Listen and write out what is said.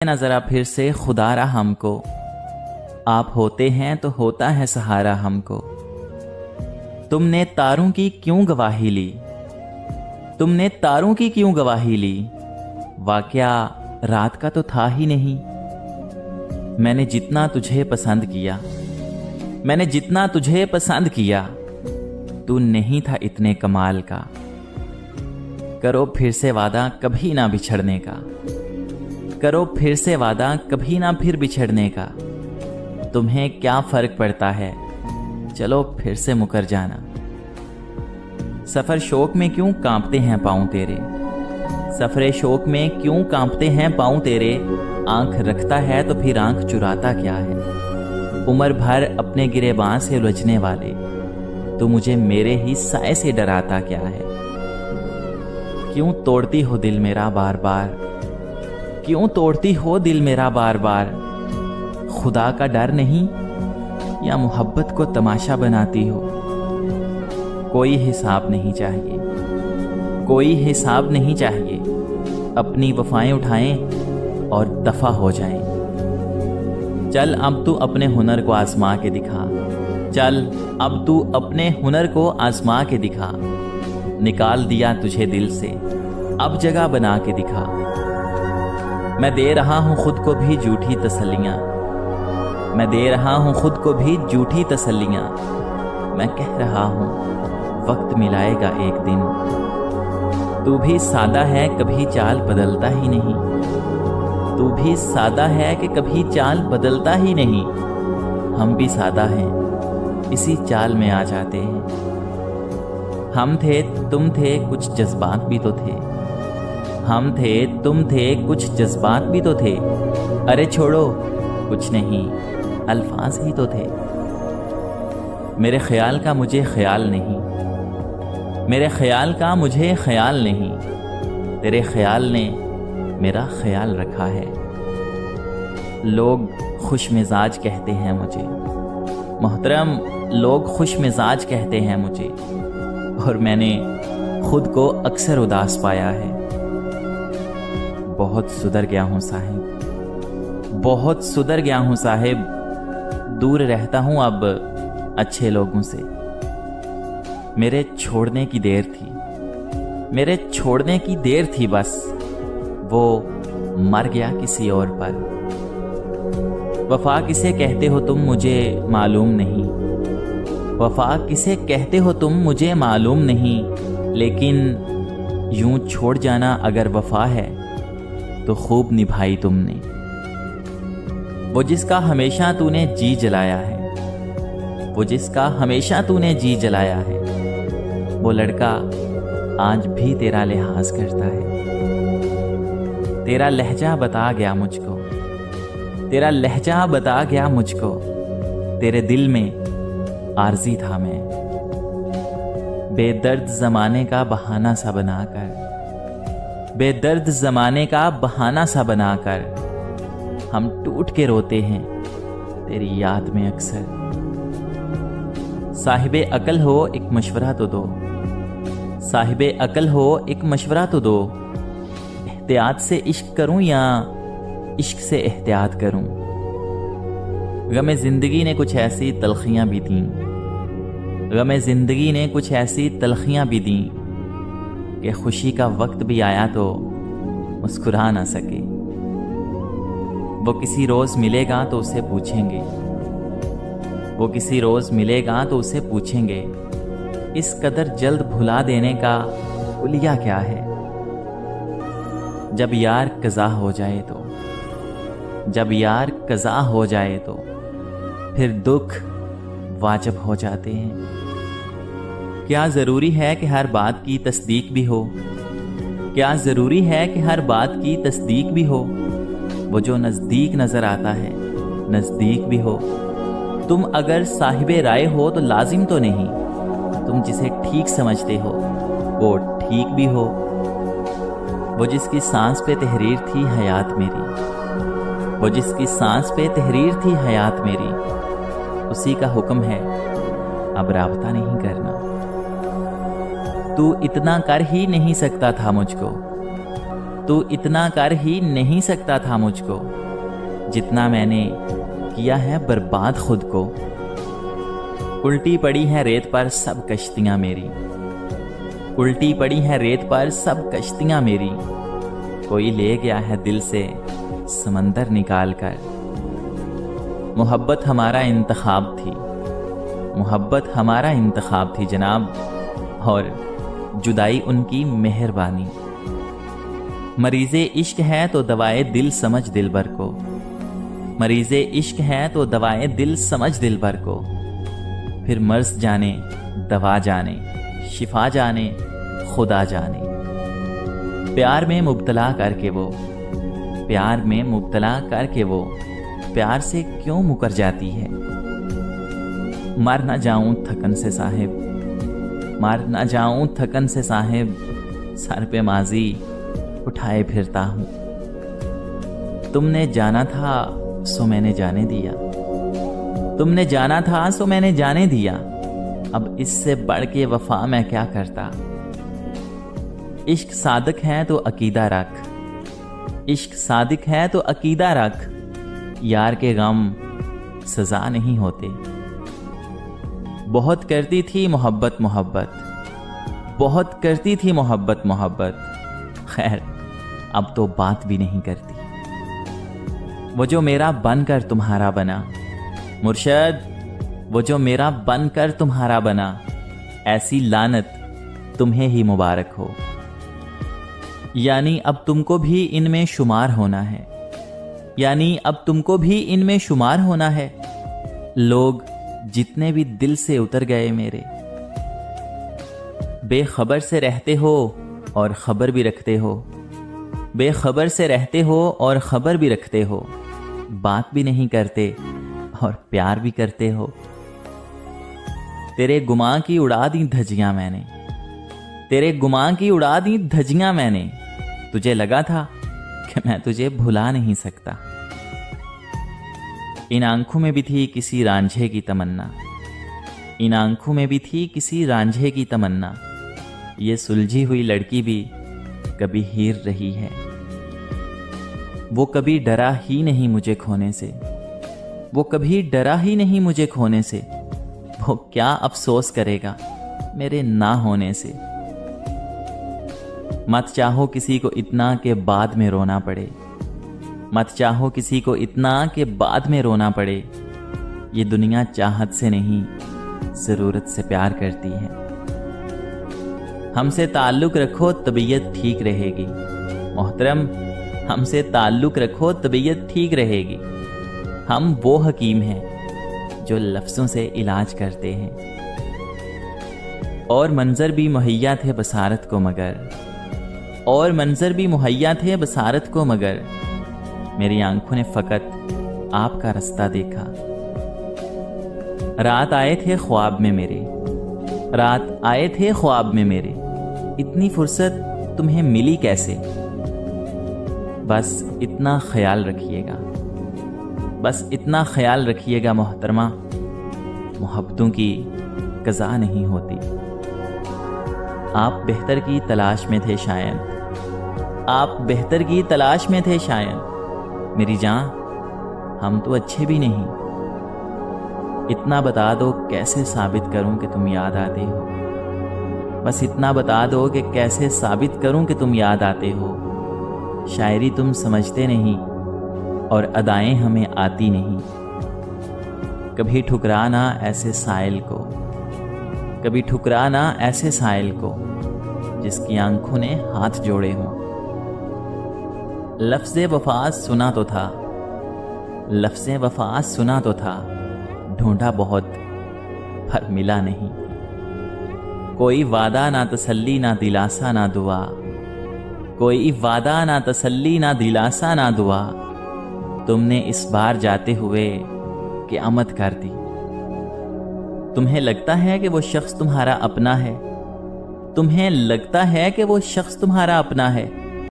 ना जरा फिर से खुदारा हमको, आप होते हैं तो होता है सहारा हमको। तुमने तारों की क्यों गवाही ली, तुमने तारों की क्यों गवाही ली, वाकया रात का तो था ही नहीं। मैंने जितना तुझे पसंद किया, मैंने जितना तुझे पसंद किया, तू नहीं था इतने कमाल का। करो फिर से वादा कभी ना बिछड़ने का, करो फिर से वादा कभी ना फिर बिछड़ने का। तुम्हें क्या फर्क पड़ता है, चलो फिर से मुकर जाना। सफर शौक में क्यों कांपते हैं पाँव तेरे, सफरे शौक में क्यों कांपते हैं पाँव तेरे। आंख रखता है तो फिर आंख चुराता क्या है। उम्र भर अपने गिरेबां से उलझने वाले, तो मुझे मेरे ही साए से डराता क्या है। क्यों तोड़ती हो दिल मेरा बार बार, क्यों तोड़ती हो दिल मेरा बार बार। खुदा का डर नहीं या मोहब्बत को तमाशा बनाती हो। कोई हिसाब नहीं चाहिए, कोई हिसाब नहीं चाहिए। अपनी वफाएं उठाएं और दफा हो जाएं। चल अब तू अपने हुनर को आजमा के दिखा, चल अब तू अपने हुनर को आजमा के दिखा। निकाल दिया तुझे दिल से, अब जगह बना के दिखा। मैं दे रहा हूं खुद को भी झूठी तसल्लियां, मैं दे रहा हूं खुद को भी झूठी तसल्लियां। मैं कह रहा हूं वक्त मिलाएगा एक दिन। तू भी सादा है कभी चाल बदलता ही नहीं, तू भी सादा है कि कभी चाल बदलता ही नहीं। हम भी सादा हैं, इसी चाल में आ जाते हैं। हम थे तुम थे कुछ जज्बात भी तो थे, हम थे तुम थे कुछ जज्बात भी तो थे। अरे छोड़ो कुछ नहीं, अल्फाज ही तो थे। मेरे ख्याल का मुझे ख्याल नहीं, मेरे ख्याल का मुझे ख्याल नहीं। तेरे ख्याल ने मेरा ख्याल रखा है। लोग खुश मिजाज कहते हैं मुझे, मोहतरम लोग खुश मिजाज कहते हैं मुझे, और मैंने खुद को अक्सर उदास पाया है। बहुत सुधर गया हूँ साहिब, बहुत सुधर गया हूँ साहिब। दूर रहता हूँ अब अच्छे लोगों से। मेरे छोड़ने की देर थी, मेरे छोड़ने की देर थी बस। वो मर गया किसी और पर। वफा किसे कहते हो तुम मुझे मालूम नहीं, वफा किसे कहते हो तुम मुझे मालूम नहीं। लेकिन यूं छोड़ जाना अगर वफा है तो खूब निभाई तुमने। वो जिसका हमेशा तूने जी जलाया है, वो जिसका हमेशा तूने जी जलाया है, वो लड़का आज भी तेरा लिहाज करता है। तेरा लहजा बता गया मुझको, तेरा लहजा बता गया मुझको। तेरे दिल में आरज़ी था मैं, बेदर्द ज़माने का बहाना सा बनाकर, बेदर्द ज़माने का बहाना सा बनाकर। हम टूट के रोते हैं तेरी याद में अक्सर। साहिबे अकल हो एक मशवरा तो दो, साहिबे अकल हो एक मशवरा तो दो। एहतियात से इश्क करूं या इश्क से एहतियात करूं। गमे जिंदगी ने कुछ ऐसी तलखियां भी दी, गमे जिंदगी ने कुछ ऐसी तलखियां भी दी कि खुशी का वक्त भी आया तो मुस्कुरा ना सके। वो किसी रोज मिलेगा तो उसे पूछेंगे, वो किसी रोज मिलेगा तो उसे पूछेंगे, इस कदर जल्द भुला देने का उलिया क्या है। जब यार कज़ा हो जाए तो, जब यार कज़ा हो जाए तो फिर दुख वाजिब हो जाते हैं। क्या ज़रूरी है कि हर बात की तस्दीक भी हो, क्या ज़रूरी है कि हर बात की तस्दीक भी हो। वो जो नज़दीक नज़र आता है नज़दीक भी हो। तुम अगर साहिबे राय हो तो लाजिम तो नहीं, तुम जिसे ठीक समझते हो वो ठीक भी हो। वो जिसकी सांस पे तहरीर थी हयात मेरी, वो जिसकी सांस पे तहरीर थी हयात मेरी, उसी का हुक्म है अब राबता नहीं करना। तू इतना कर ही नहीं सकता था मुझको, تو اتنا کر ہی نہیں سکتا تھا مجھ کو جتنا میں نے کیا ہے برباد خود کو۔ الٹی پڑی ہے ریت پر سب کشتیاں میری، الٹی پڑی ہے ریت پر سب کشتیاں میری، کوئی لے گیا ہے دل سے سمندر نکال کر۔ محبت ہمارا انتخاب تھی، محبت ہمارا انتخاب تھی جناب، اور جدائی ان کی مہربانی۔ مریض عشق ہے تو دوائے دل سمجھ دلبر کو، مریض عشق ہے تو دوائے دل سمجھ دلبر کو، پھر مرض جانے دوا جانے شفا جانے خدا جانے۔ پیار میں مبتلا کر کے وہ، پیار میں مبتلا کر کے وہ پیار سے کیوں مکر جاتی ہے؟ مر نہ جاؤں تھکن سے صاحب، مر نہ جاؤں تھکن سے صاحب، سر پہ ماضی اٹھائے پھرتا ہوں۔ تم نے جانا تھا سو میں نے جانے دیا، تم نے جانا تھا سو میں نے جانے دیا، اب اس سے بڑھ کے وفا میں کیا کرتا۔ عشق صادق ہے تو عقیدہ رکھ، عشق صادق ہے تو عقیدہ رکھ، یار کے غم سزا نہیں ہوتے۔ بہت کرتی تھی محبت محبت، بہت کرتی تھی محبت محبت، خیر اب تو بات بھی نہیں کرتی۔ وہ جو میرا بن کر تمہارا بنا مرشد، وہ جو میرا بن کر تمہارا بنا، ایسی لعنت تمہیں ہی مبارک ہو۔ یعنی اب تم کو بھی ان میں شمار ہونا ہے، یعنی اب تم کو بھی ان میں شمار ہونا ہے۔ لوگ جتنے بھی دل سے اتر گئے میرے، بے خبر سے رہتے ہو اور خبر بھی رکھتے ہو، بے خبر سے رہتے ہو اور خبر بھی رکھتے ہو، بات بھی نہیں کرتے اور پیار بھی کرتے ہو۔ تیرے گماں کی اڑا دی دھجیاں میں نے، تیرے گماں کی اڑا دی دھجیاں میں نے، تجھے لگا تھا کہ میں تجھے بھلا نہیں سکتا۔ ان آنکھوں میں بھی تھی کسی رانجھے کی تمنا، ان آنکھوں میں بھی تھی کسی رانجھے کی تمنا، یہ سلجھی ہوئی لڑکی بھی کبھی ہیر رہی ہے۔ وہ کبھی ڈرا ہی نہیں مجھے کھونے سے، وہ کبھی ڈرا ہی نہیں مجھے کھونے سے، وہ کیا افسوس کرے گا میرے نہ ہونے سے۔ مت چاہو کسی کو اتنا کہ بعد میں رونا پڑے، مت چاہو کسی کو اتنا کہ بعد میں رونا پڑے، یہ دنیا چاہت سے نہیں ضرورت سے پیار کرتی ہے۔ ہم سے تعلق رکھو طبیعت ٹھیک رہے گی محترم، ہم سے تعلق رکھو طبیعت ٹھیک رہے گی۔ ہم وہ حکیم ہیں جو لفظوں سے علاج کرتے ہیں، اور منظر بھی مہیا تھے بصارت کو مگر، اور منظر بھی مہیا تھے بصارت کو مگر، میری آنکھوں نے فقط آپ کا رستہ دیکھا۔ رات آئے تھے خواب میں میرے، رات آئے تھے خواب میں میرے، اتنی فرصت تمہیں ملی کیسے؟ بس اتنا خیال رکھیے گا، بس اتنا خیال رکھیے گا محترمہ، محبتوں کی قضا نہیں ہوتی۔ آپ بہتر کی تلاش میں تھے شاید، آپ بہتر کی تلاش میں تھے شاید، میری جان ہم تو اچھے بھی نہیں۔ اتنا بتا دو کیسے ثابت کروں کہ تم یاد آتے ہو، بس اتنا بتا دو کہ کیسے ثابت کروں کہ تم یاد آتے ہو۔ شاعری تم سمجھتے نہیں اور ادائیں ہمیں آتی نہیں، کبھی ٹھکرانا ایسے سائل کو، کبھی ٹھکرانا ایسے سائل کو جس کی آنکھوں نے ہاتھ جوڑے ہوں۔ لفظ وفا سنا تو تھا، لفظ وفا سنا تو تھا، ڈھونڈا بہت پر ملا نہیں۔ کوئی وعدہ نہ تسلی نہ دلاسا نہ دعا، کوئی وعدہ نہ تسلی نہ دلاسا نہ دعا، تم نے اس بار جاتے ہوئے قیامت کر دی۔ تمہیں لگتا ہے کہ وہ شخص تمہارا اپنا ہے، تمہیں لگتا ہے کہ وہ شخص تمہارا اپنا ہے،